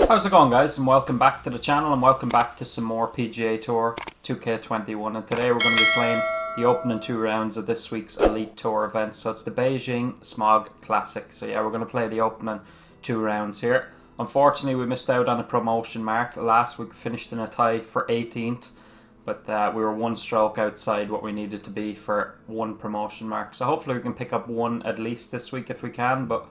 How's it going, guys, and welcome back to the channel, and welcome back to some more PGA Tour 2K21. And today we're going to be playing the opening 2 rounds of this week's Elite Tour event. So it's the Beijing Smog Classic. So yeah, we're going to play the opening 2 rounds here. Unfortunately, we missed out on a promotion mark. Last week we finished in a tie for 18th, but we were 1 stroke outside what we needed to be for 1 promotion mark. So hopefully we can pick up 1 at least this week if we can. But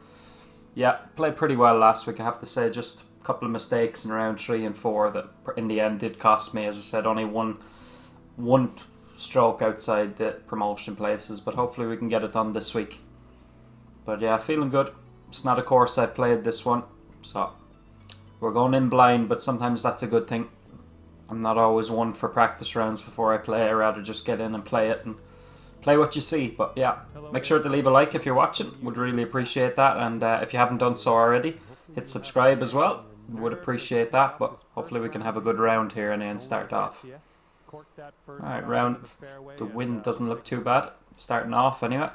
yeah, played pretty well last week, I have to say. Just a couple of mistakes in round 3 and 4 that in the end did cost me. As I said, only one stroke outside the promotion places, but hopefully we can get it done this week. But yeah, feeling good. It's not a course I played, this one, so we're going in blind, but sometimes that's a good thing. I'm not always one for practice rounds before I play. I'd rather just get in and play it and play what you see. But yeah, make sure to leave a like if you're watching. Would really appreciate that. And if you haven't done so already, hit subscribe as well. Would appreciate that. But hopefully we can have a good round here and then start off. Alright, round. The wind doesn't look too bad. Starting off anyway.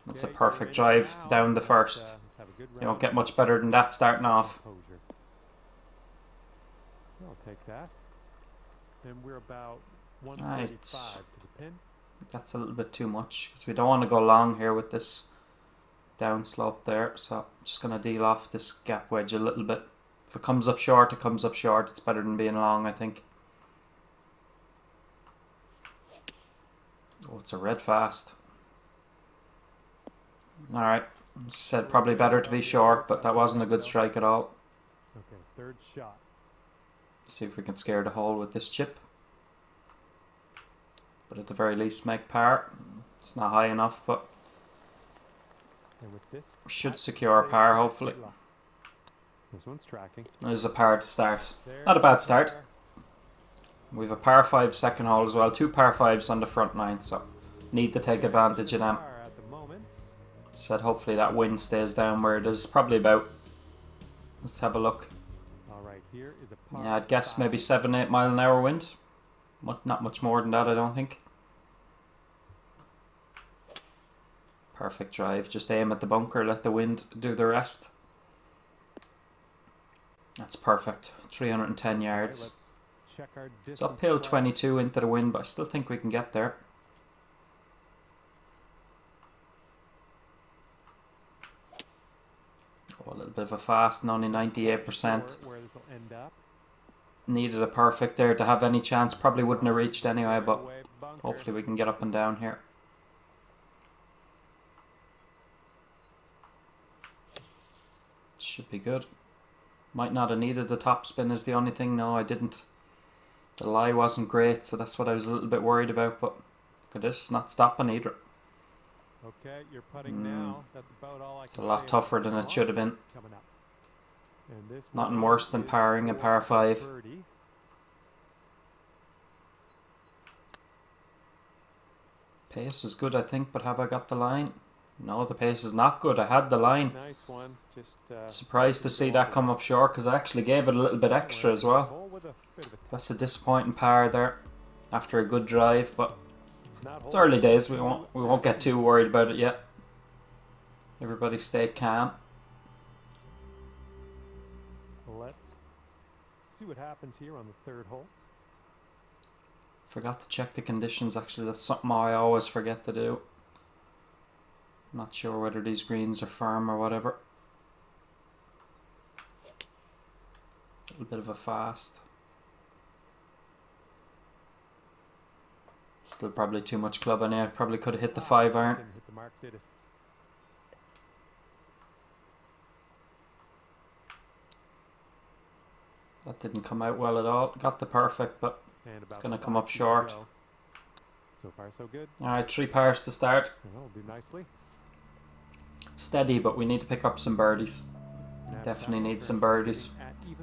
That's a perfect drive down the first. You don't get much better than that starting off. I'll take that. And we're about 135 to the pin. That's a little bit too much because we don't want to go long here with this down slope there. So I'm just going to deal off this gap wedge a little bit. If it comes up short, it comes up short. It's better than being long, I think. Oh, it's a red fast. Alright, as I said, probably better to be short, but that wasn't a good strike at all. Okay, third shot. See if we can scare the hole with this chip. But at the very least make par. It's not high enough, but we should secure a par, hopefully. This one's tracking. There's a par to start. Not a bad start. We have a par 5 second hole as well. 2 par 5s on the front 9, so need to take advantage of them. Said hopefully that wind stays down where it is. Probably about. Let's have a look. Yeah, I'd guess maybe 7-8 mile an hour wind. Not much more than that, I don't think. Perfect drive. Just aim at the bunker, let the wind do the rest. That's perfect. 310 yards. It's uphill 22 into the wind, but I still think we can get there. Oh, a little bit of a fast and only 98%. Needed a perfect there to have any chance. Probably wouldn't have reached anyway, but hopefully we can get up and down here. Should be good. Might not have needed the top spin is the only thing. No, I didn't. The lie wasn't great, so that's what I was a little bit worried about, but look at this, not stopping either. Okay, you're putting now. That's about all I can It's a lot tougher than it should have been. And nothing worse than parring a par 5. Pace is good, I think, but have I got the line? No, the pace is not good. I had the line. Nice one. Just, surprised to see that come up short because I actually gave it a little bit extra as well. That's a disappointing par there after a good drive, but it's early days. We won't get too worried about it yet. Everybody stay calm. Let's see what happens here on the 3rd hole. Forgot to check the conditions, actually. That's something I always forget to do. Not sure whether these greens are firm or whatever. A little bit of a fast. Still probably too much club in there. Probably could have hit the 5 iron. Didn't hit the mark, did it? That didn't come out well at all. Got the perfect, but it's going to come up short. So far, so good. Alright, 3 pars to start. That'll do nicely. Steady, but we need to pick up some birdies. Definitely need some birdies.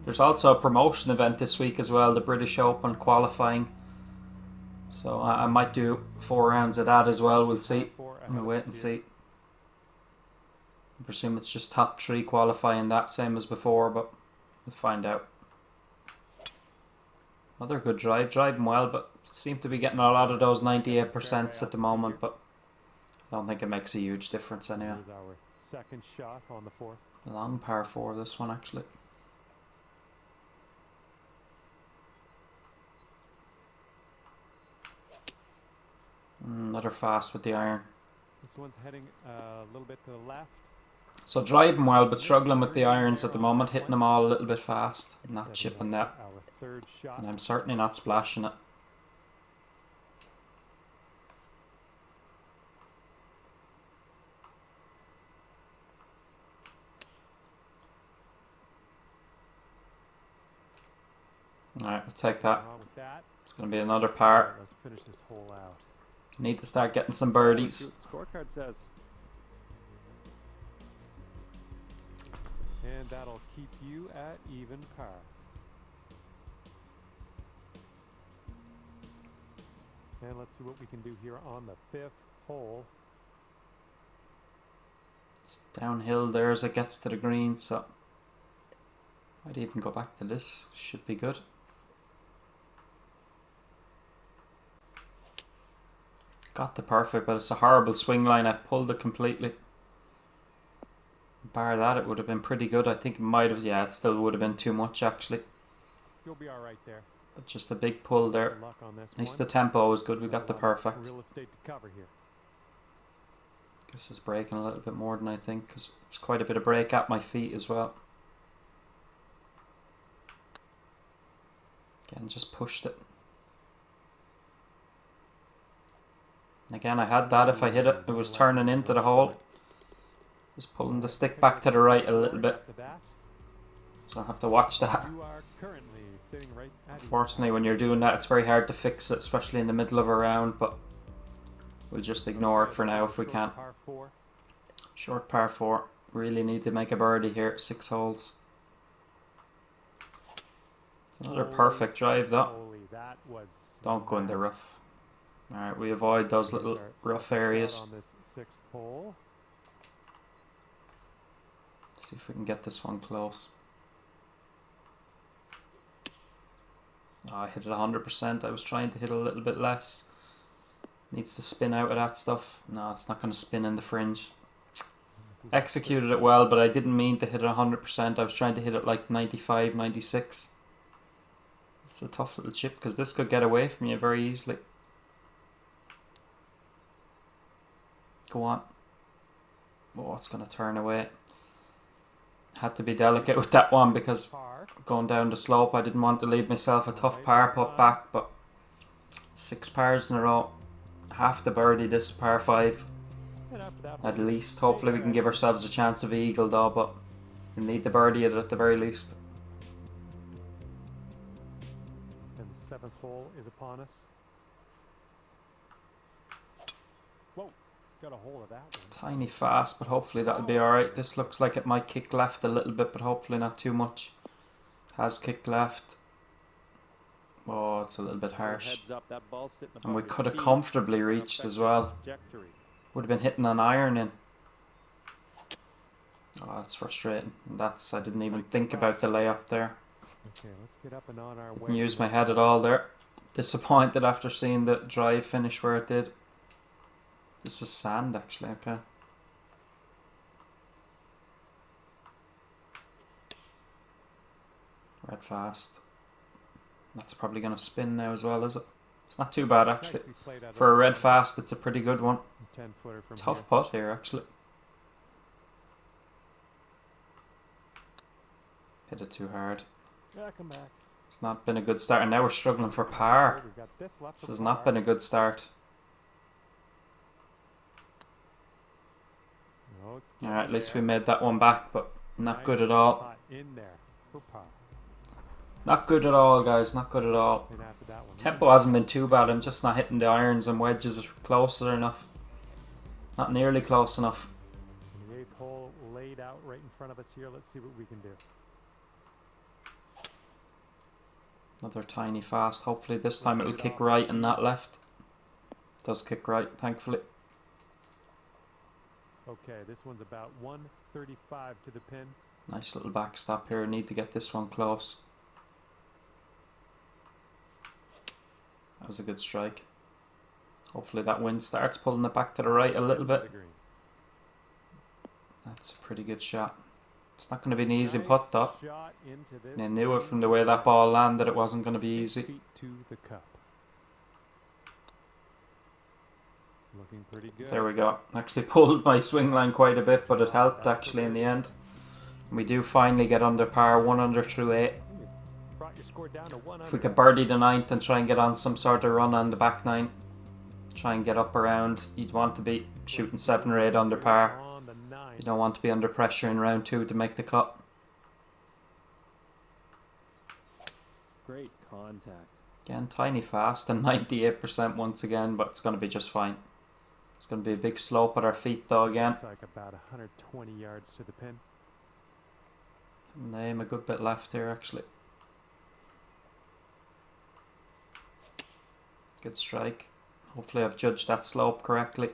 There's also a promotion event this week as well, the British Open qualifying. So I might do 4 rounds of that as well. We'll see. We'll wait and see. I presume it's just top 3 qualifying that, same as before, but we'll find out. Another good drive. Driving well, but seem to be getting a lot of those 98% at the moment, but I don't think it makes a huge difference anyway. second shot on the 4th. Long par 4 this one actually. Another fast with the iron. This one's heading a little bit to the left. So driving well, but struggling with the irons at the moment, hitting them all a little bit fast, not chipping that. Our third shot. And I'm certainly not splashing it. Alright, we'll take that. It's going to be another par. Let's finish this hole out. Need to start getting some birdies. Let's see what the scorecard says. And that'll keep you at even par. And let's see what we can do here on the 5th hole. It's downhill there as it gets to the green, so I'd even go back to this. Should be good. Got the perfect, but it's a horrible swing line. I've pulled it completely. Bar that, it would have been pretty good. I think it might have, yeah, it still would have been too much actually. You'll be all right there. But just a big pull there. At least the tempo was good. We got the perfect. Real estate to cover here. Guess it's breaking a little bit more than I think, because there's quite a bit of break at my feet as well. Again, just pushed it. Again, I had that if I hit it. It was turning into the hole. Just pulling the stick back to the right a little bit. So I have to watch that. Unfortunately, when you're doing that, it's very hard to fix it, especially in the middle of a round, but we'll just ignore it for now if we can. Short par 4. Really need to make a birdie here. 6 holes. It's another perfect drive though. Don't go in the rough. Alright, we avoid those little rough areas. See if we can get this one close. Oh, I hit it 100%. I was trying to hit a little bit less. Needs to spin out of that stuff. No, it's not going to spin in the fringe. Executed it well, but I didn't mean to hit it 100%. I was trying to hit it like 95, 96. It's a tough little chip because this could get away from you very easily. Go on. Oh, it's going to turn away. Had to be delicate with that one because going down the slope, I didn't want to leave myself a tough par put back, but 6 pars in a row. Half the birdie this par 5. At least. Hopefully we can give ourselves a chance of eagle though, but we need the birdie at the very least. And the 7th hole is upon us. Whoa. Got a hold of that one. Tiny fast, but hopefully that'll be alright. This looks like it might kick left a little bit, but hopefully not too much. Has kicked left. Oh, it's a little bit harsh. And we could have comfortably reached as well. Would have been hitting an iron in. Oh, that's frustrating. That's, I didn't even think about the layup there. Okay, let's get up and on our way. Didn't use my head at all there. Disappointed after seeing the drive finish where it did. This is sand actually, okay. Red fast. That's probably going to spin now as well, is it? It's not too bad actually. For a red fast, it's a pretty good one. Tough putt here actually. Hit it too hard. It's not been a good start, and now we're struggling for par. This has not been a good start. Alright, at least we made that one back, but not good at all. Not good at all, guys. Not good at all. Tempo hasn't been too bad. I'm just not hitting the irons and wedges closer enough. Not nearly close enough. The 8th hole laid out right in front of us here. Let's see what we can do. Another tiny fast. Hopefully this time it'll kick right and not left. It does kick right, thankfully. Okay, this one's about 135 to the pin. Nice little backstop here. Need to get this one close. That was a good strike. Hopefully that wind starts pulling it back to the right a little bit. That's a pretty good shot. It's not going to be an easy putt though. Shot into this They knew it from the way that ball landed, it wasn't going to be easy. feet to the cup. Looking pretty good. There we go. Actually pulled my swing line quite a bit, but it helped actually in the end. We do finally get under par, 1 under through 8. Brought your score down to 1 If we could birdie the 9th and try and get on some sort of run on the back 9, try and get up around, you'd want to be shooting 7 or 8 under par. on the 9. You don't want to be under pressure in round 2 to make the cut. Great contact. Again, tiny fast and 98% once again, but it's going to be just fine. It's going to be a big slope at our feet though again. Looks like about 120 yards to the pin. And I aim a good bit left here actually. Good strike. Hopefully I've judged that slope correctly.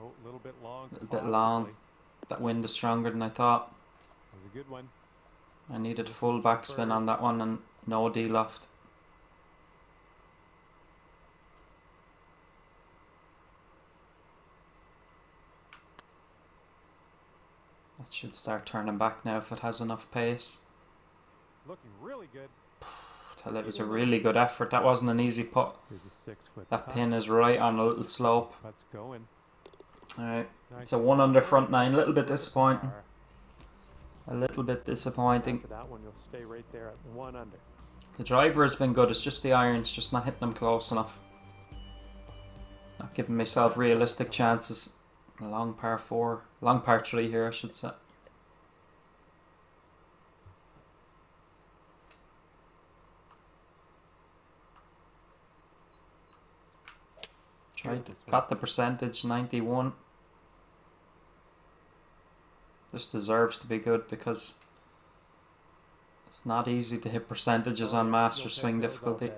Oh, a little bit long. A little bit long. possibly. That wind is stronger than I thought. That was a good one. I needed full backspin on that one and no D-loft. That should start turning back now if it has enough pace. Looking really good. Tell it was a really good effort. That wasn't an easy putt. Here's a 6-foot That putt. pin is right on a little slope. Putt's going. Alright, Nice. it's a 1 under front 9. A little bit disappointing. Par. A little bit disappointing. After that one, you'll stay right there at 1 under. The driver has been good. It's just the irons, just not hitting them close enough. Not giving myself realistic chances. A long par 4. Long par 3 here, I should say. Tried to got the percentage, 91. This deserves to be good because it's not easy to hit percentages on master swing difficulty.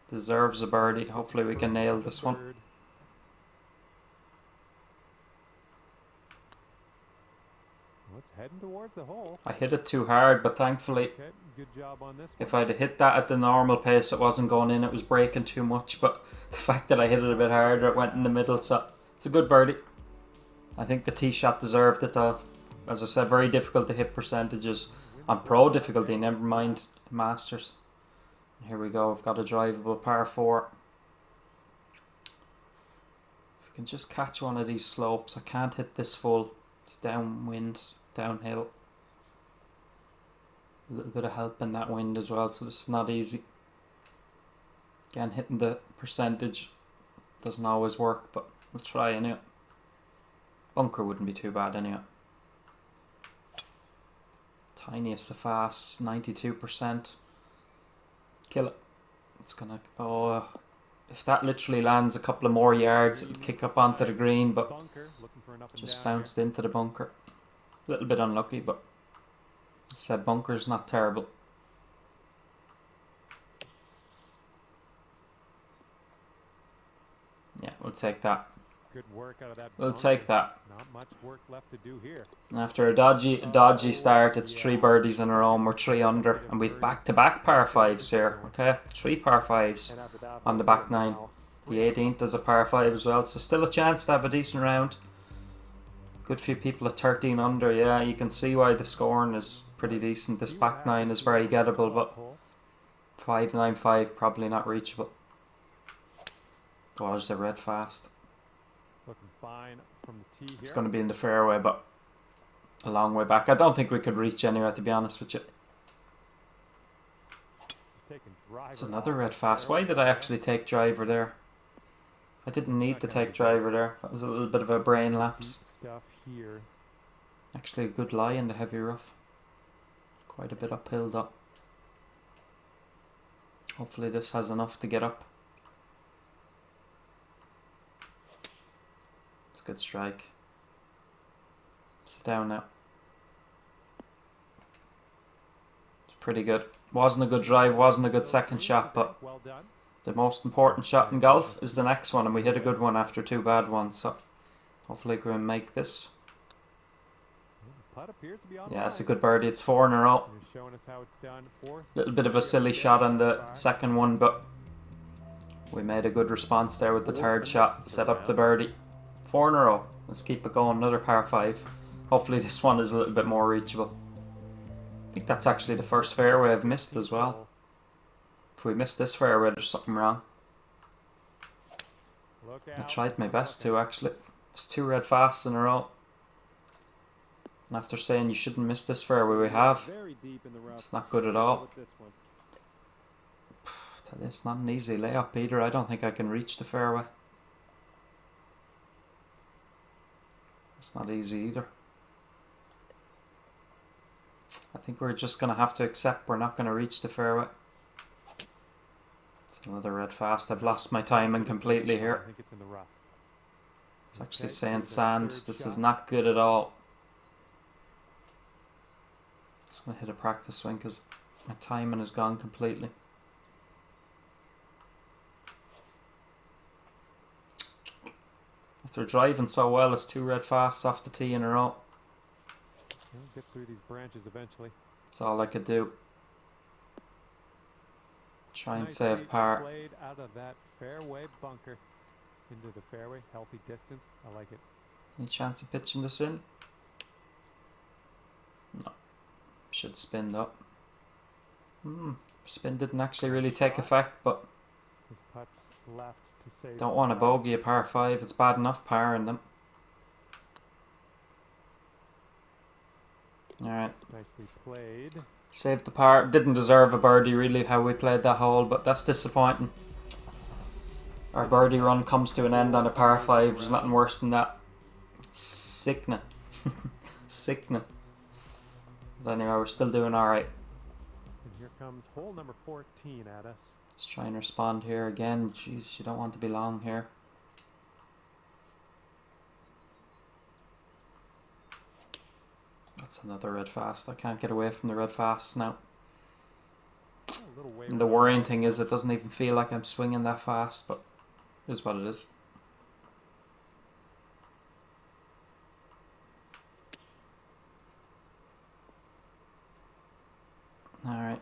Deserves a birdie. Hopefully we can nail this one. Well, it's heading towards the hole. I hit it too hard, but thankfully Okay, good job on this one. if I'd have hit that at the normal pace, it wasn't going in, it was breaking too much, but the fact that I hit it a bit harder, it went in the middle, so it's a good birdie. I think the tee shot deserved it though. As I said, very difficult to hit percentages on pro difficulty, never mind masters. Here we go, we've got a drivable par 4. If we can just catch one of these slopes, I can't hit this full, it's downwind, downhill. A little bit of help in that wind as well, so this is not easy. Again, hitting the percentage doesn't always work, but we'll try anyway. Bunker wouldn't be too bad anyway. Tiniest of fast, 92%. Kill it. It's gonna, oh, if that literally lands a couple of more yards, it'll kick up onto the green, but Bunker, looking for an up and just down bounced into the bunker. A little bit unlucky, but as I said, bunker's not terrible. Yeah, we'll take that. here. Good work out of that. We'll bunker. take that. Not much work left to do here. After a dodgy start, it's 3 birdies in a row and we're 3 under. And we've back-to-back par 5s here, okay? 3 par 5s And after that, on the we'll back go 9. now. The 18th is a par 5 as well, so still a chance to have a decent round. Good few people at 13 under, yeah, you can see why the scoring is pretty decent. This back 9 is very gettable, but 595 probably not reachable. Oh, there's a red fast. Looking fine from the tee here. It's going to be in the fairway, but a long way back. I don't think we could reach anywhere, to be honest with you. Taking driver It's another off red the fast. Why fairway. did I actually take driver there? I didn't need to take driver there. That was a little bit of a brain lapse. Deep stuff here. Actually a good lie in the heavy rough. Quite a bit uphill though. Hopefully this has enough to get up. It's a good strike. It's down now. It's pretty good. Wasn't a good drive, wasn't a good second shot, but Well done. the most important shot in golf is the next one, and we hit a good one after 2 bad ones, so hopefully we can make this. Putt appears to be on Yeah, it's a line. good birdie. It's 4 in a row. You're showing us how it's done. Fourth. Little bit of a silly shot on the second one, but we made a good response there with the third shot. Set up the birdie. 4 in a row. Let's keep it going. Another par 5. Hopefully this one is a little bit more reachable. I think that's actually the first fairway I've missed as well. If we miss this fairway, there's something wrong. I tried my best to, actually. It's 2 red fasts in a row. And after saying you shouldn't miss this fairway, we have. It's not good at all. It's not an easy layup either. I don't think I can reach the fairway. It's not easy either. I think we're just going to have to accept we're not going to reach the fairway. It's another red fast. I've lost my timing completely here. It's actually saying sand. This is not good at all. Just going to hit a practice swing because my timing is gone completely. After driving so well, it's 2 red fasts off the tee in a row. We'll get through these branches eventually. That's all I could do. Try and save par. Played out of that fairway bunker into the fairway, healthy distance. I like it. Any chance of pitching this in? No. Should spin up. Spin didn't actually really take effect, but his putts left to save. Don't want a bogey a par 5. It's bad enough par in them. Alright. Nicely played. Saved the par. Didn't deserve a birdie really how we played that hole, but that's disappointing. Our birdie run comes to an end on a par 5. There's nothing worse than that. It's sickening. Sickening. But anyway, we're still doing alright. And here comes hole number 14 at us. Let's try and respond here again. Jeez, you don't want to be long here. That's another red fast. I can't get away from the red fasts now. And the worrying thing is it doesn't even feel like I'm swinging that fast, but it is what it is. Alright,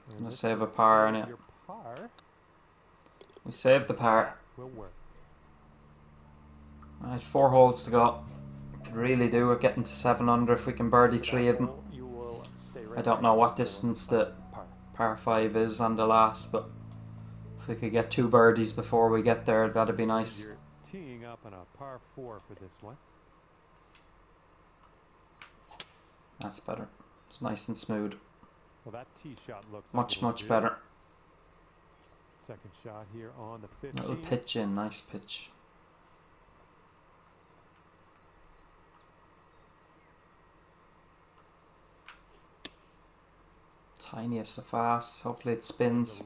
I'm going to save a par on it. We saved the par. Alright, 4 holes to go. Could really do with getting to 7 under if we can birdie 3 of them. I don't know what distance the par 5 is on the last, but if we could get 2 birdies before we get there, that'd be nice. You're teeing up on a par 4 for this one. That's better. It's nice and smooth. Well, that tee shot looks much better. Second shot here on the 15. Little pitch in, nice pitch. Tiniest of fast. Hopefully it spins.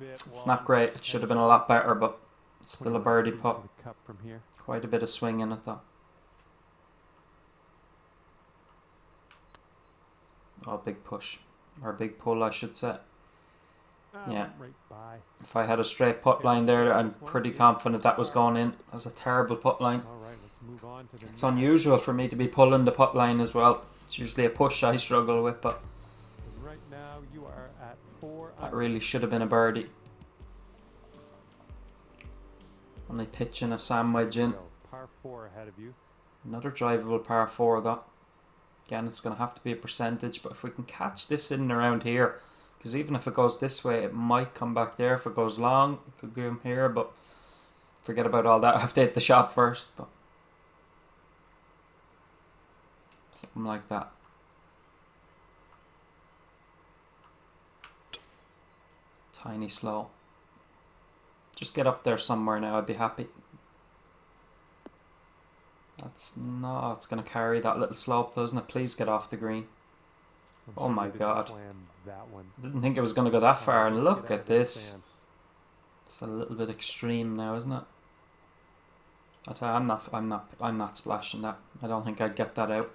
It's not great. It should have been a lot better, but it's still a birdie putt. Quite a bit of swing in it though. Oh, big push. Or big pull, I should say. Yeah. If I had a straight putt line there, I'm pretty confident that was going in. That's a terrible putt line. It's unusual for me to be pulling the putt line as well. It's usually a push I struggle with, but that really should have been a birdie. Only pitching a sandwich in. Par 4 ahead of you. Another drivable par 4 though. Again, it's going to have to be a percentage, but if we can catch this in and around here, because even if it goes this way, it might come back there. If it goes long, it could go here, but forget about all that. I have to hit the shot first, but something like that. Tiny slow. Just get up there somewhere now, I'd be happy. That's no, it's going to carry that little slope, doesn't it? Please get off the green. Oh my god. Didn't think it was going to go that far, and look at this. It's a little bit extreme now, isn't it? I'm not splashing that. I don't think I'd get that out.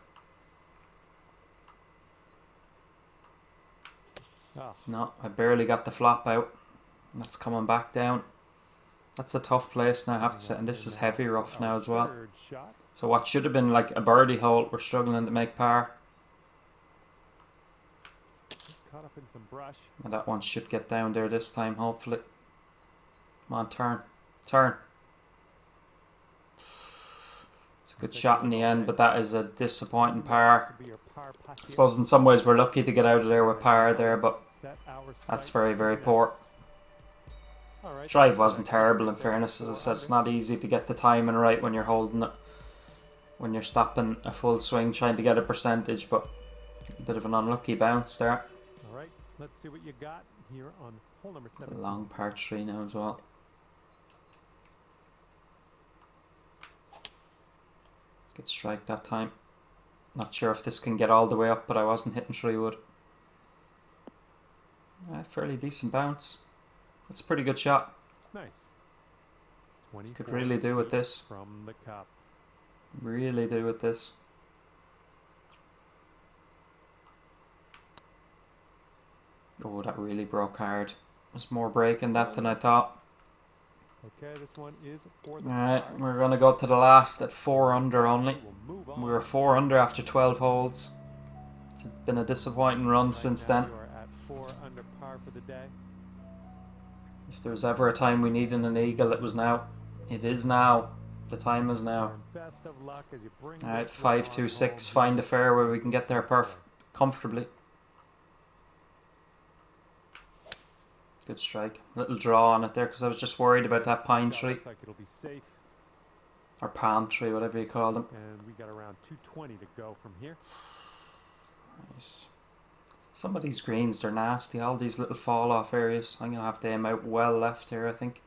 No, I barely got the flop out. That's coming back down. That's a tough place now, I have to say, and this is heavy rough now as well. So what should have been like a birdie hole, we're struggling to make par. And that one should get down there this time, hopefully. Come on, turn. Turn. It's a good shot in the end, but that is a disappointing par. I suppose in some ways we're lucky to get out of there with par there, but that's very, very poor. Drive wasn't terrible in fairness, as I said. It's not easy to get the timing right when you're holding it, when you're stopping a full swing trying to get a percentage, but a bit of an unlucky bounce there. Alright, let's see what you got here on hole number 17. Long par 3 now as well. Good strike that time. Not sure if this can get all the way up, but I wasn't hitting 3-wood. Fairly decent bounce. That's a pretty good shot. Nice. Could really do with this. From the cup. Really do with this. Oh, that really broke hard. There's more break in that than I thought. Okay, this one is for the Alright, we're going to go to the last at 4 under only. We were 4 under after 12 holes. It's been a disappointing run since then. You are at 4 under par for the day. If there was ever a time we needed an eagle, it was now. It is now. The time is now. Best of luck as you bring Alright, this 5, 2, 6. Find a fairway we can get there comfortably. Good strike. Little draw on it there because I was just worried about that pine tree. Looks like it'll be safe. Or palm tree, whatever you call them. And we got around 220 to go from here. Nice. Some of these greens, they're nasty. All these little fall off areas. I'm going to have to aim out well left here, I think.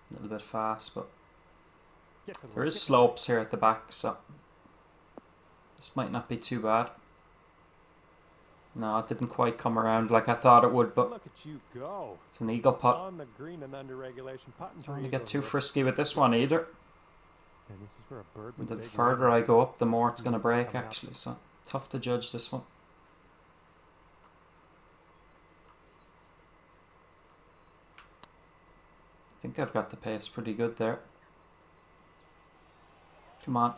A little bit fast, but there is slopes here at the back, so this might not be too bad. No, it didn't quite come around like I thought it would, but look at you go. It's an eagle putt. On the green and under regulation, putting Don't want to get too frisky with this one either. And this is for a bird The with big further I wings. go up, the more it's going to break actually, so tough to judge this one. I think I've got the pace pretty good there. Come on.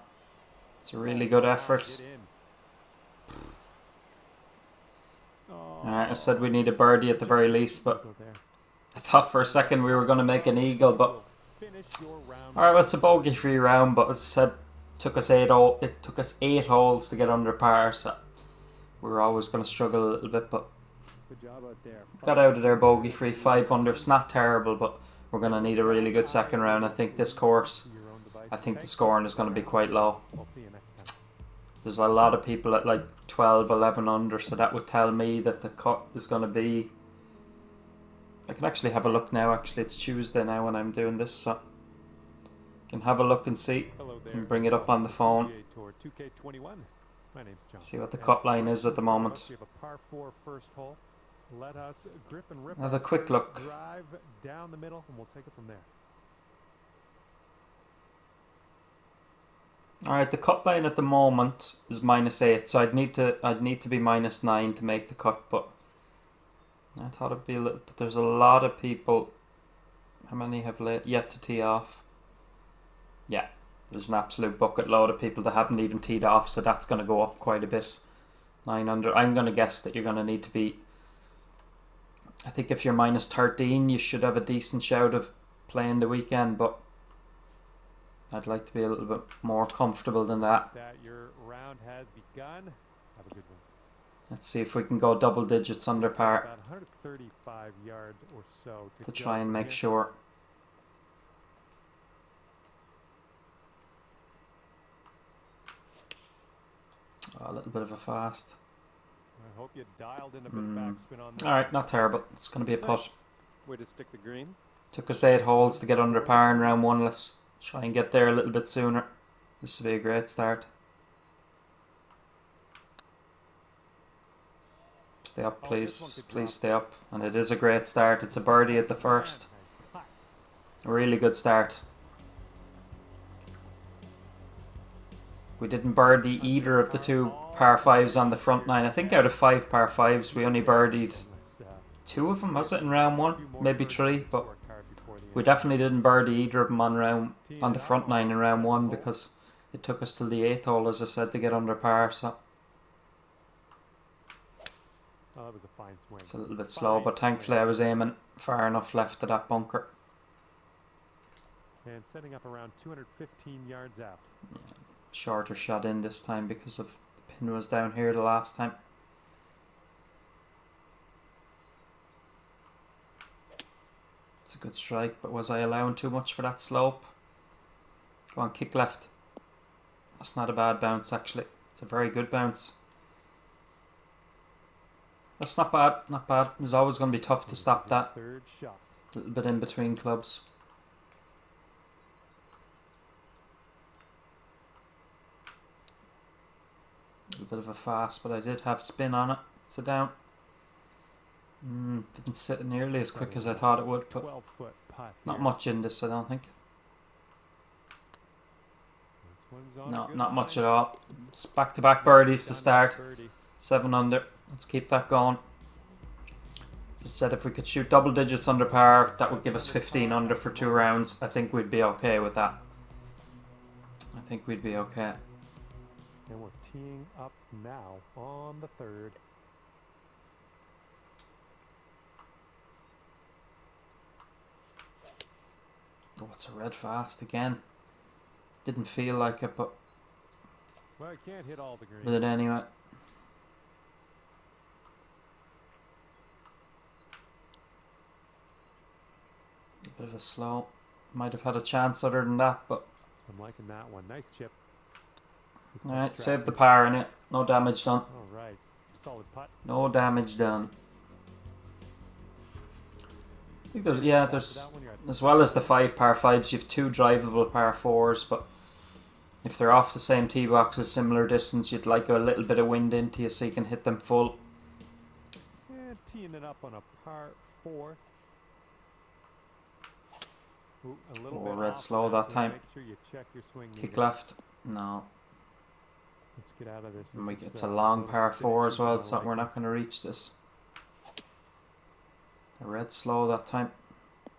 It's a really good effort. Get in. Alright, I said we need a birdie at the very least, but I thought for a second we were going to make an eagle, but alright, well, it's a bogey-free round, but as I said, it took us 8 holes to get under par, so we were always going to struggle a little bit, but Good job out there. got out of there bogey-free, 5 under. It's not terrible, but we're going to need a really good second round. I think this course, I think the scoring is going to be quite low. I'll see you next time. There's a lot of people at like 12, 11 under, so that would tell me that the cut is going to be... I can actually have a look now. Actually, it's Tuesday now when I'm doing this, so I can have a look and see and bring it up on the phone. PGA Tour 2K21. My name's John. See what the cut line is at the moment. We have a par 4 first hole. Let us grip and rip. Have a our quick first look. Drive down the middle, and we'll take it from there. Alright, the cut line at the moment is -8, so I'd need to be -9 to make the cut, but I thought it'd be a little, but there's a lot of people. How many have yet to tee off? Yeah, there's an absolute bucket load of people that haven't even teed off, so that's going to go up quite a bit. 9 under. I'm going to guess that you're going to need to be, I think if you're -13, you should have a decent shout of playing the weekend, but I'd like to be a little bit more comfortable than that. That your round has begun. Have a good one. Let's see if we can go double digits under par About 135 yards or so to go try and from make here. sure. Oh, a little bit of a fast. I hope you dialed in a bit of backspin on that. Alright, not terrible. It's going to be a putt. Nice. Way to stick the green. Took us 8 holes to get under par in round 1. Let's try and get there a little bit sooner. This will be a great start. Stay up, please. Please stay up. And it is a great start. It's a birdie at the first. A really good start. We didn't birdie either of the 2 par 5s on the front 9. I think out of 5 par 5s, we only birdied 2 of them, was it, in round 1? Maybe 3, but we definitely didn't birdie either of them on the front 9 in round 1 because it took us till the 8th hole, as I said, to get under par. So Oh, that was a fine swing. it's a little bit slow, but thankfully I was aiming far enough left to that bunker. And setting up around 215 yards out. Yeah. Shorter shot in this time because of the pin was down here the last time. It's a good strike, but was I allowing too much for that slope? Go on, kick left. That's not a bad bounce actually. It's a very good bounce. That's not bad, not bad. It was always going to be tough to stop that. Third shot. A little bit in between clubs. A little bit of a fast, but I did have spin on it. Sit down. Didn't sit nearly as quick as I thought it would, but 12-foot putt not here. much in this, I don't think. This one's on No, a good not much line. at all. It's back-to-back birdies to Done start. birdie. 7 under. Let's keep that going. As I said, if we could shoot double digits under par, that would give us 15 under for 2 rounds. I think we'd be okay with that. I think we'd be okay. And we're teeing up now on the third. Oh, it's a red fast again. Didn't feel like it, but Well, I can't hit all the greens. with it anyway. A bit of a slow. Might have had a chance other than that, but I'm liking that one. Nice chip. This alright, putt's save the tracked. par in it. No damage done. All right. Solid putt. No damage done. I think there's, After there's, that one, you're at as well as the 5 par 5s, you have 2 drivable par 4s, but if they're off the same tee boxes, similar distance, you'd like a little bit of wind into you so you can hit them full. And teeing it up on a par 4. Ooh, a little Oh, bit red off slow there, that so time. Make sure you check your swing. Kick music. left. No. Let's get out of this. And This is, it's a a long little par spinny 4 as chip, I well, don't so like we're it. not going to reach this. A red slow that time.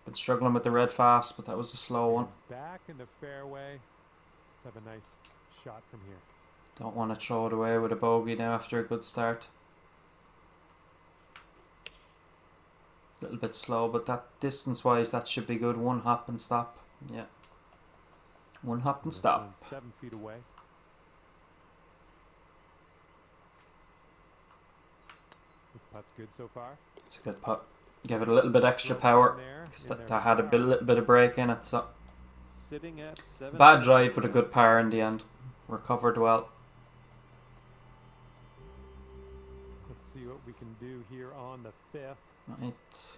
Been struggling with the red fast, but that was a slow one. Back in the fairway. Let's have a nice shot from here. Don't want to throw it away with a bogey now after a good start. A little bit slow, but that distance-wise, that should be good. 1 hop and stop. Yeah. 1 hop and This stop. one's 7 feet away. This putt's good so far. It's a good putt. Give it a little bit extra power. Because that had a little bit of break in it. So Sitting at 7. bad drive, but a good par in the end. Recovered well. Let's see what we can do here on the 5th. Right.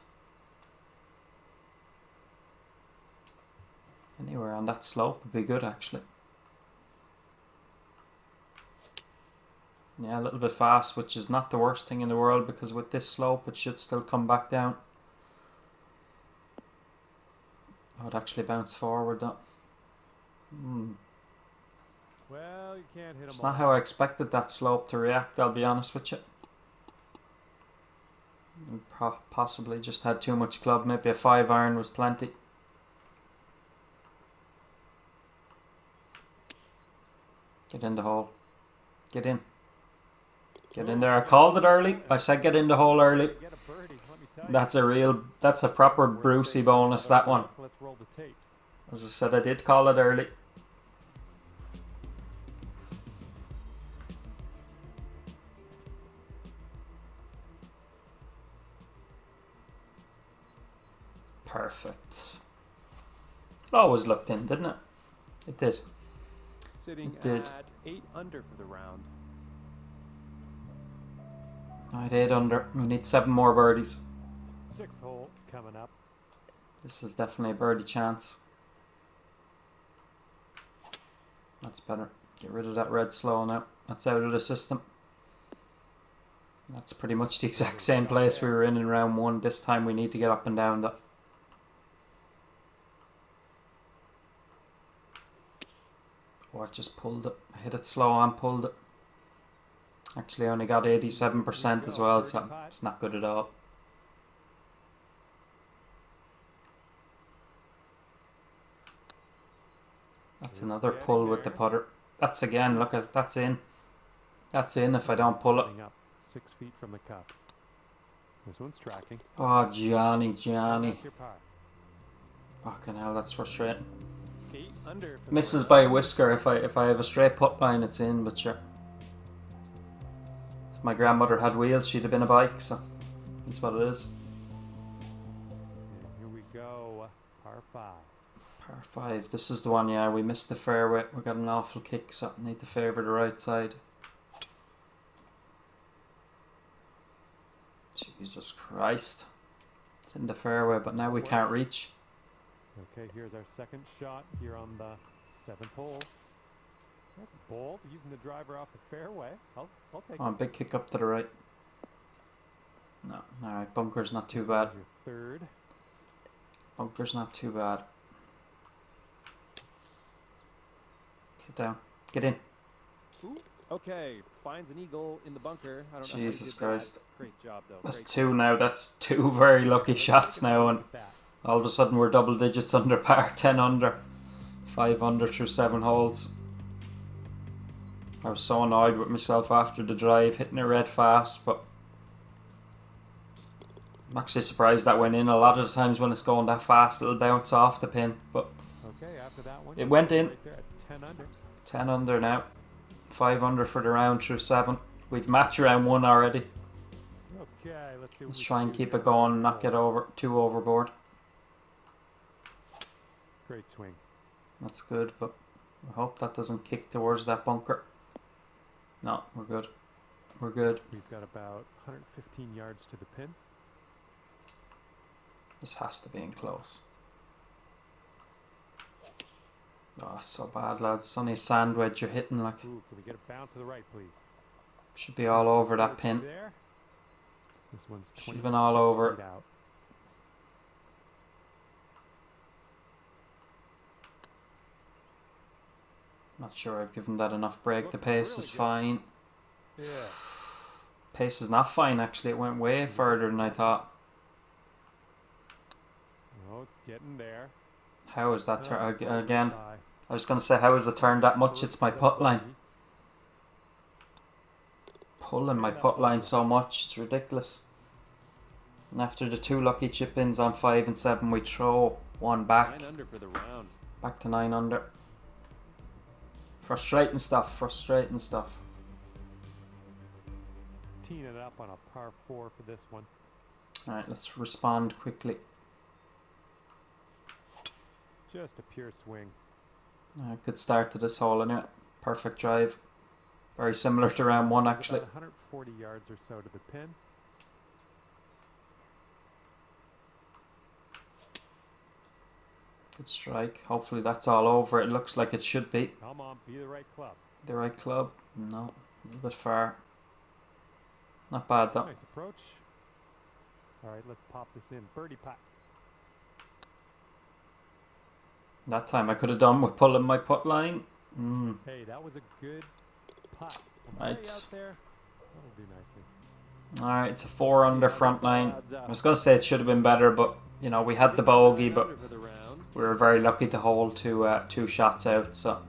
Anywhere on that slope would be good, actually. Yeah, a little bit fast, which is not the worst thing in the world, because with this slope it should still come back down. Oh, it actually bounced forward though. Well, you can't hit them It's all. not how I expected that slope to react, I'll be honest with you. Possibly just had too much club, maybe a 5 iron was plenty. Get in the hole. Get in. Get in there. I called it early. I said get in the hole early. Get a birdie, let me tell you. That's a proper Brucey bonus, that one. Let's roll the tape. As I said, I did call it early. Perfect. It always looked in, didn't it? It did. Sitting It did. at 8 under for the round. Alright, 8 under. We need 7 more birdies. 6th hole coming up. This is definitely a birdie chance. That's better. Get rid of that red slow now. That's out of the system. That's pretty much the exact same place we were in round 1. This time we need to get up and down that. Oh, I just pulled it. I hit it slow and pulled it. Actually, I only got 87% as well, so it's not good at all. That's another pull with the putter. That's again, look at that's in. That's in if I don't pull it. Sitting up 6 feet from the cup. This one's tracking. Oh, Johnny. That's your par. Fucking hell, that's frustrating. 8 under for Misses the by a round. whisker. If I have a straight putt line, it's in. But sure, if my grandmother had wheels, she'd have been a bike. So that's what it is. And here we go. Par 5. Par 5. This is the one. Yeah, we missed the fairway. We got an awful kick, so need to favour the right side. Jesus Christ. It's in the fairway, but now we can't reach. Okay, here's our second shot here on the 7th hole. That's bold, using the driver off the fairway. I'll take Oh, it. big kick up to the right. No, alright, bunker's not too This bad. one's your third. Bunker's not too bad. Sit down. Get in. Ooh, okay, finds an eagle in the bunker. I don't know Jesus how he did Christ. that. Great job, though. That's Great two now. That's two very lucky shots now, and all of a sudden we're double digits under par. 10 under. 5 under through 7 holes. I was so annoyed with myself after the drive, hitting it red fast, but I'm actually surprised that went in. A lot of the times when it's going that fast, it'll bounce off the pin, but Okay, after that one, it went in. right there at 10 under. 10 under now. 5 under for the round through 7. We've matched round 1 already. Okay, let's see what Let's we try can and do keep here it going, on not the get over too overboard. Great swing. That's good, but I hope that doesn't kick towards that bunker. No, we're good. We're good. We've got about 115 yards to the pin. This has to be in close. Oh, so bad, lads. It's only a sand wedge you're hitting, like. Ooh, can we get a bounce to the right, please? Should be all over that pin. There. This one's Should have been all over. 26 feet out. Not sure I've given that enough break. The pace really is good. fine. Yeah. Pace is not fine, actually. It went way further than I thought. Oh, it's getting there. How is that Oh, again? high. I was going to say, how has it turned that much? It's my putt line. Pulling my putt line so much. It's ridiculous. And after the 2 lucky chip ins on 5 and 7, we throw one back. 9 under for the round. Back to 9 under. Frustrating stuff. Frustrating stuff. Teeing it up on a par 4 for this one. Alright, let's respond quickly. Just a pure swing. Good start to this hole anyway. Perfect drive. Very similar to round 1 About actually. 140 yards or so to the pin. Good strike. Hopefully that's all over. It looks like it should be. Come on, be the right club. The right club? No. A little bit far. Not bad though. Nice approach. All right, let's pop this in. Birdie putt. That time I could have done with pulling my putt line. Hey, that was a good putt. Right. Way out there. That'll do nicely. Alright, it's a 4 under front line. I was going to say it should have been better, but you know, we had the bogey, but we were very lucky to hold 2 shots out, so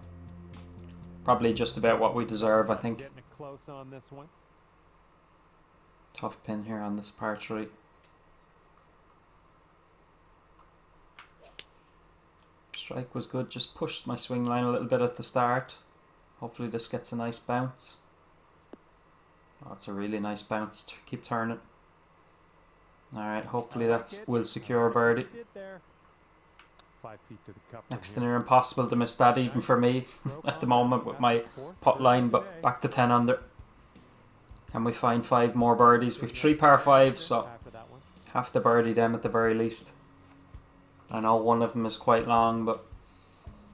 probably just about what we deserve, I think. Getting it close on this one. Tough pin here on this par 3. Strike was good, just pushed my swing line a little bit at the start. Hopefully this gets a nice bounce. Oh, it's a really nice bounce. Keep turning. Alright, hopefully that will secure a birdie. Did there. 5 feet to the cup. from Next to here. near impossible to miss that even for me at the moment with my putt line, but back to 10 under. Can we find 5 more birdies? We've 3 par 5s, so After that one. have to birdie them at the very least. I know one of them is quite long, but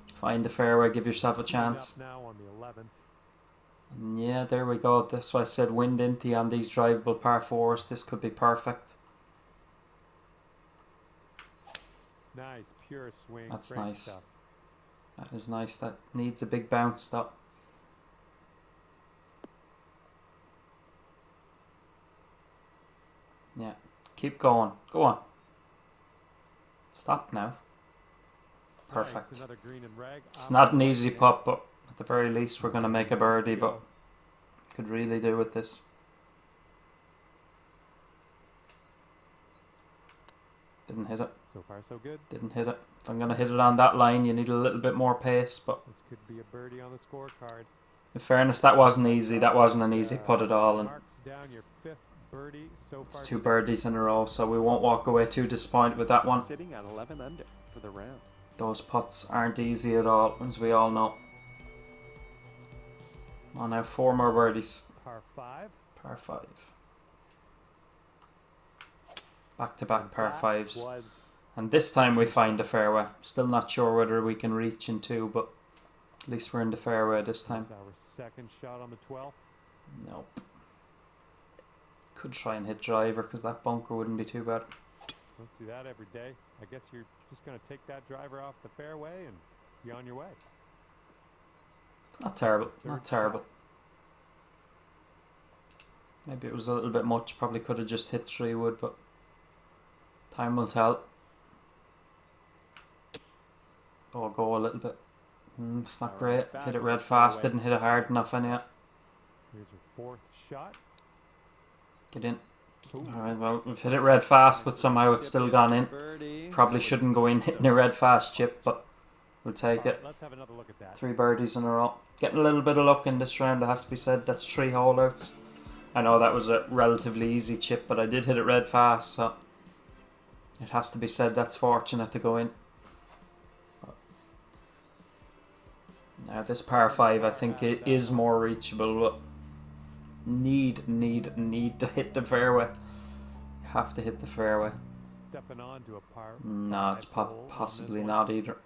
find the fairway, give yourself a chance. Up now on the 11th. And yeah, there we go. That's why I said wind into on these drivable par 4s. This could be perfect. Nice, pure swing. That's Great nice. stuff. That is nice. That needs a big bounce though. Yeah, keep going. Go on. Stop now. Perfect. Nice, another green and rag. It's not an easy putt, but at the very least we're going to make a birdie, but could really do with this. Didn't hit it. So far, so good. Didn't hit it. If I'm going to hit it on that line, you need a little bit more pace. But This could be a birdie on the scorecard. in fairness, that wasn't easy. That wasn't an easy putt at all. And Marks down your 5th birdie so it's far 2 today. birdies in a row, so we won't walk away too disappointed with that one. Sitting at 11 under for the round. Those putts aren't easy at all, as we all know. Oh, now 4 more birdies. Par 5. Par 5. Back-to-back par 5s. Was And this time we find the fairway. Still not sure whether we can reach in 2, but at least we're in the fairway this time. our second shot on the 12th. Nope. Could try and hit driver because that bunker wouldn't be too bad. Don't see that every day. I guess you're just going to take that driver off the fairway and be on your way. Not terrible. Third Not terrible. shot. Maybe it was a little bit much. Probably could have just hit 3 wood, but time will tell. Oh, go a little bit. It's not great. Hit it red fast. Didn't hit it hard enough anyway. Here's your 4th shot. Get in. Ooh. Alright, well, we've hit it red fast, but somehow it's still gone in. Birdie. Probably shouldn't go in hitting a red fast chip, but we'll take it. Let's have another look at that. 3 birdies in a row. Getting a little bit of luck in this round, it has to be said. That's 3 holeouts. I know that was a relatively easy chip, but I did hit it red fast, so it has to be said that's fortunate to go in. Now this par 5 I think it is more reachable, but need to hit the fairway. You have to hit the fairway. Stepping on to a par. No, it's 5 hole on this possibly one. not either.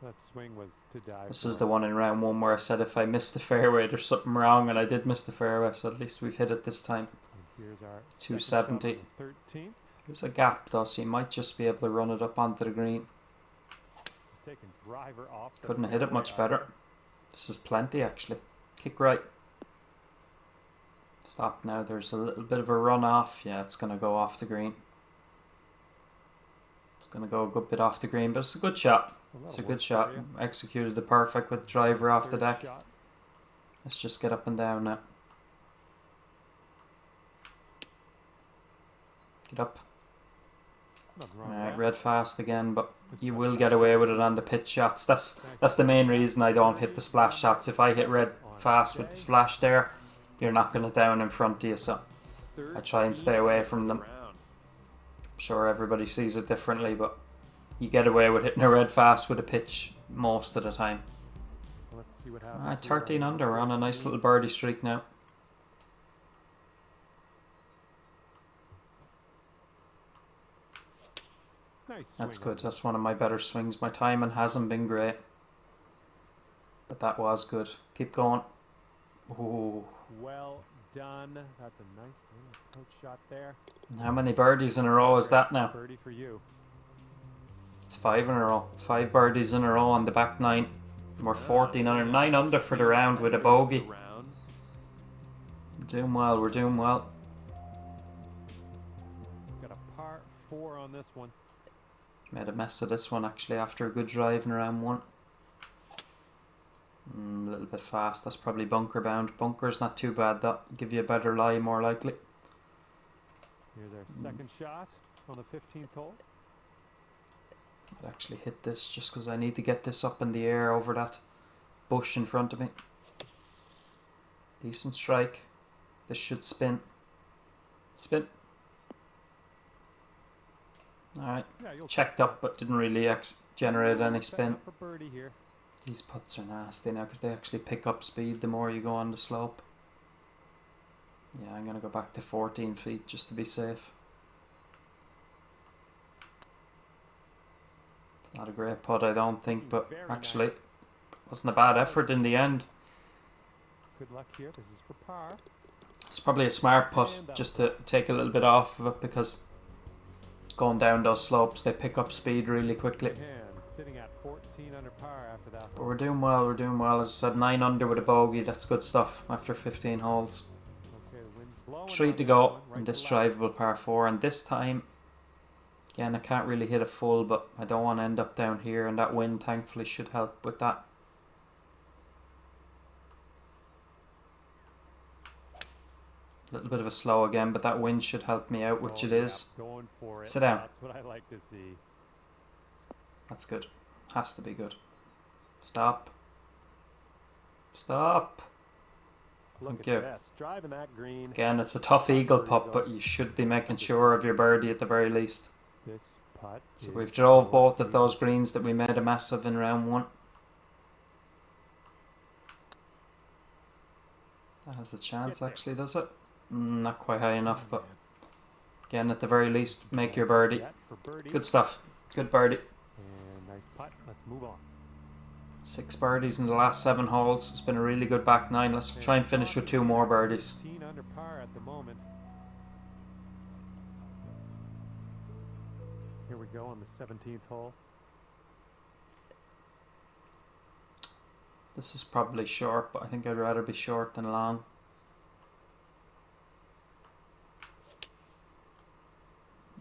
That swing was to die This for. is the one in round 1 where I said if I missed the fairway there's something wrong, and I did miss the fairway, so at least we've hit it this time. And here's our 270. second shot on the 13th. There's a gap though, so you might just be able to run it up onto the green. Taking driver off the Couldn't have hit it fairway much better. This is plenty actually. Kick right. Stop now, there's a little bit of a run off. Yeah, it's going to go off the green. It's going to go a good bit off the green, but it's a good shot. Well, It's a that'll good work shot. for you. Executed it perfect with the driver off the Third deck. shot. Let's just get up and down now. Get up. Nothing wrong with Alright, that. red fast again, but This you one will is get away with it on the pitch shots. That's the main reason I don't hit the splash shots. If I hit red fast with the splash there, you're knocking it down in front of you, so I try and stay away from them. I'm sure everybody sees it differently, but you get away with hitting a red fast with a pitch most of the time. Let's see what happens. Alright, here on 13 the under. We're on a nice 14th. little birdie streak now. Nice That's swing. good. That's one of my better swings. My timing hasn't been great, but that was good. Keep going. Ooh. Well done. That's a nice little approach shot there. How many birdies in a row is that now? Birdie for you. It's 5 in a row. 5 birdies in a row on the back 9. We're 14 under. 9 under for the round with a bogey. Doing well. We're doing well. Got a par 4 on this one. Made a mess of this one actually after a good drive in round 1. A little bit fast. That's probably bunker bound. Bunker's not too bad. That'll give you a better lie more likely. Here's our second shot on the 15th hole. I'd actually hit this just because I need to get this up in the air over that bush in front of me. Decent strike. This should spin. Spin. Alright. Yeah, you'll Checked up but didn't really generate any setting spin. up for birdie here. These putts are nasty now because they actually pick up speed the more you go on the slope. Yeah, I'm going to go back to 14 feet just to be safe. It's not a great putt I don't think, but Very actually nice. wasn't a bad effort in the end. Good luck here. This is for par. It's probably a smart putt just to take a little bit off of it because going down those slopes they pick up speed really quickly. And sitting at 14 under par after that But hole. we're doing well, we're doing well. As I said, 9 under with a bogey, that's good stuff after 15 holes. Okay, the wind's blowing 3 on to this go one, right in this to left. drivable par 4, and this time, again, I can't really hit a full, but I don't want to end up down here, and that wind thankfully should help with that. little bit of a slow again, but that wind should help me out, which it is. Going for it. Sit down. That's what I like to see. That's good. Has to be good. Stop. Stop. Look Thank at you. this. Driving that green. Again, it's a tough eagle putt, but you should be making sure of your birdie at the very least. This putt. So is we've drove both of for those greens that we made a mess of in round 1. That has a chance, actually, does it? Not quite high enough, but again, at the very least, make your birdie. Good stuff. Good birdie. And nice putt. Let's move on. 6 birdies in the last 7 holes. It's been a really good back 9. Let's try and finish with 2 more birdies. 15 under par at the moment. Here we go on the 17th hole. This is probably short, but I think I'd rather be short than long.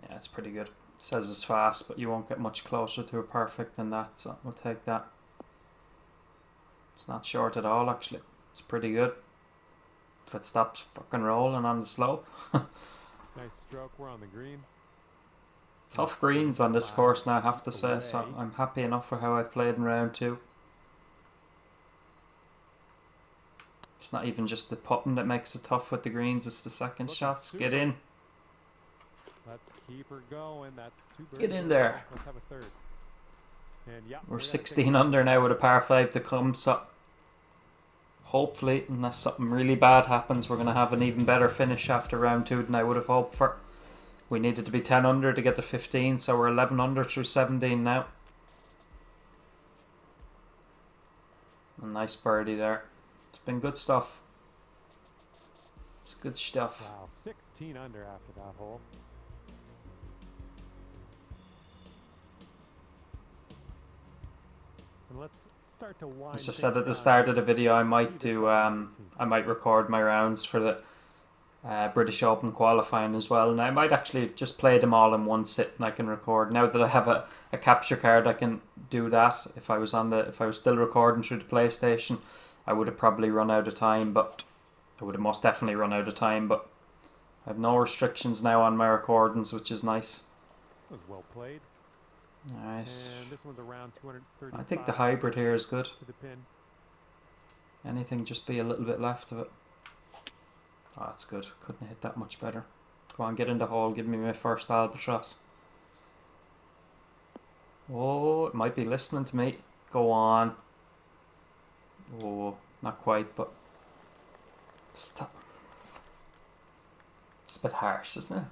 Yeah, it's pretty good. It says it's fast, but you won't get much closer to a perfect than that, so we'll take that. It's not short at all, actually. It's pretty good. If it stops fucking rolling on the slope. Nice stroke. We're on the green. Tough greens on this course now, I have to say, so I'm happy enough for how I've played in round 2. It's not even just the putting that makes it tough with the greens, it's the second shots. Get in. Let's keep her going. That's 2 birdies. Get in there. Let's have a third. And yeah, We're 16 under now with a par 5 to come, so hopefully, unless something really bad happens, we're going to have an even better finish after round 2 than I would have hoped for. We needed to be 10 under to get to 15, so we're 11 under through 17 now. A nice birdie there. It's been good stuff. It's good stuff. Wow, 16 under after that hole. And let's start to wind. As I said at the start of the video, I might do I might record my rounds for the British Open qualifying as well, and I might actually just play them all in one sit and I can record. Now that I have a capture card, I can do that. If I was still recording through the PlayStation, I would have probably run out of time, but I would have most definitely run out of time, but I have no restrictions now on my recordings, which is nice. That was well played. Alright. And this one's around 230. I think the hybrid here is good. To the pin. Anything, just be a little bit left of it. Oh, that's good. Couldn't hit that much better. Go on, get in the hole. Give me my first albatross. Oh, it might be listening to me. Go on. Oh, not quite, but stop. It's a bit harsh, isn't it?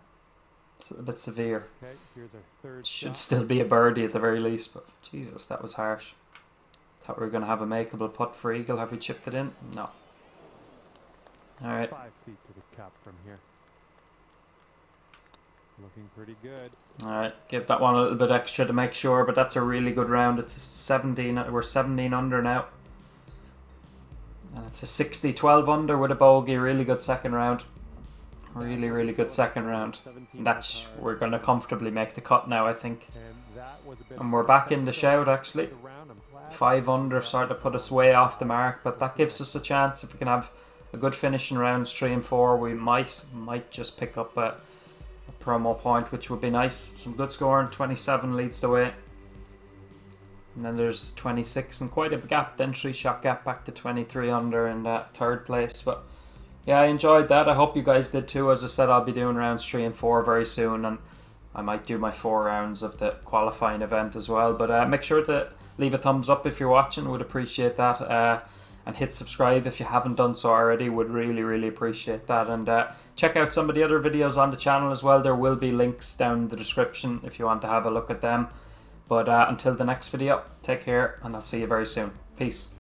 It's a bit severe. Okay, here's our third Should shot. still be a birdie at the very least, but Jesus, that was harsh. Thought we were going to have a makeable putt for eagle. Have we chipped it in? No. Alright. 5 feet to the cup from here. Looking pretty good. Alright, give that one a little bit extra to make sure, but that's a really good round. It's a 17, we're 17 under now. And it's a 60, 12 under with a bogey. Really good second round. Really, really good second round. And that's, we're going to comfortably make the cut now, I think. And we're back in the shout, actually. 5 under sort of put us way off the mark, but that gives us a chance. If we can have a good finish in rounds 3 and 4, we might just pick up a promo point, which would be nice. Some good scoring. 27 leads the way. And then there's 26 and quite a gap, then 3-shot gap back to 23 under in that 3rd place. But yeah, I enjoyed that. I hope you guys did too. As I said, I'll be doing rounds 3 and 4 very soon, and I might do my 4 rounds of the qualifying event as well. But make sure to leave a thumbs up if you're watching. Would appreciate that. And hit subscribe if you haven't done so already. Would really, really appreciate that. And check out some of the other videos on the channel as well. There will be links down in the description if you want to have a look at them. But until the next video, take care, and I'll see you very soon. Peace.